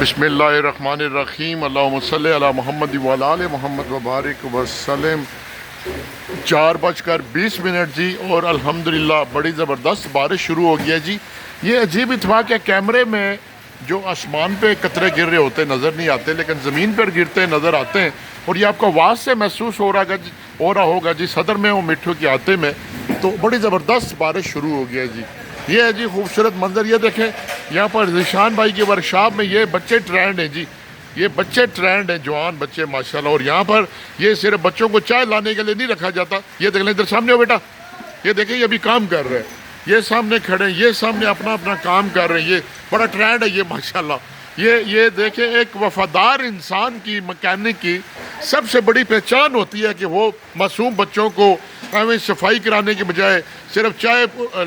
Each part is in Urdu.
بسم اللہ الرحمن الرحیم، اللہم صلی علی محمد وعلی آل محمد وبارک وسلم۔ 4:20 جی، اور الحمدللہ بڑی زبردست بارش شروع ہو گیا جی۔ یہ عجیب اتفاق ہے، کیمرے میں جو آسمان پہ قطرے گر رہے ہوتے نظر نہیں آتے، لیکن زمین پر گرتے نظر آتے ہیں، اور یہ آپ کو آواز سے محسوس ہو رہا ہوگا جی، صدر میں اور مٹھو کے آتے میں، تو بڑی زبردست بارش شروع ہو گیا جی۔ یہ ہے جی خوبصورت منظر، یہ دیکھیں یہاں پر ذیشان بھائی کے ورکشاپ میں یہ بچے ٹرینڈ ہیں جی، یہ بچے ٹرینڈ ہیں، جوان بچے ماشاءاللہ۔ اور یہاں پر یہ صرف بچوں کو چائے لانے کے لیے نہیں رکھا جاتا، یہ دیکھ لیں ادھر سامنے ہو بیٹا، یہ دیکھیں یہ ابھی کام کر رہے ہیں، یہ سامنے کھڑے ہیں، یہ سامنے اپنا کام کر رہے ہیں، یہ بڑا ٹرینڈ ہے یہ ماشاءاللہ۔ یہ دیکھیں ایک وفادار انسان کی، مکینک کی سب سے بڑی پہچان ہوتی ہے کہ وہ معصوم بچوں کو صفائی کرانے کی بجائے، صرف چائے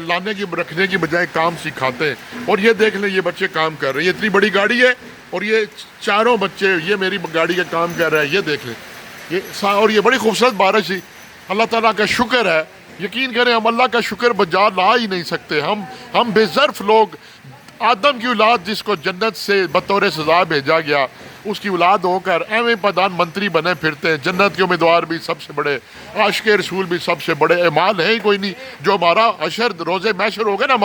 لانے کی رکھنے کی بجائے کام سکھاتے ہیں۔ اور یہ دیکھ لیں یہ بچے کام کر رہے ہیں، یہ اتنی بڑی گاڑی ہے اور یہ چاروں بچے یہ میری گاڑی کا کام کر رہے ہیں، یہ دیکھ لیں اور یہ بڑی خوبصورت بارش تھی۔ اللہ تعالیٰ کا شکر ہے، یقین کریں ہم اللہ کا شکر بجا لا ہی نہیں سکتے۔ ہم بے ظرف لوگ، آدم کی اولاد جس کو جنت سے بطور سزا بھیجا گیا، اس کی اولاد ہو کر ایویں پردھان منتری بنے پھرتے ہیں، جنت کے امیدوار بھی سب سے بڑے، عاشق رسول بھی سب سے بڑے، اعمال ہے ہی کوئی نہیں۔ جو ہمارا حشر روز محشر ہوگا نا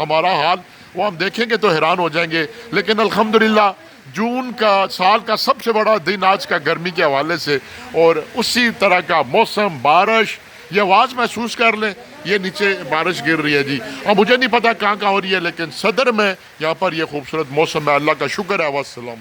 ہمارا حال، وہ ہم دیکھیں گے تو حیران ہو جائیں گے۔ لیکن الحمدللہ جون کا سال کا سب سے بڑا دن آج کا گرمی کے حوالے سے، اور اسی طرح کا موسم، بارش، یہ آواز محسوس کر لیں، یہ نیچے بارش گر رہی ہے جی۔ اب مجھے نہیں پتا کہاں ہو رہی ہے، لیکن صدر میں یہاں پر یہ خوبصورت موسم ہے، اللہ کا شکر ہے، والسلام۔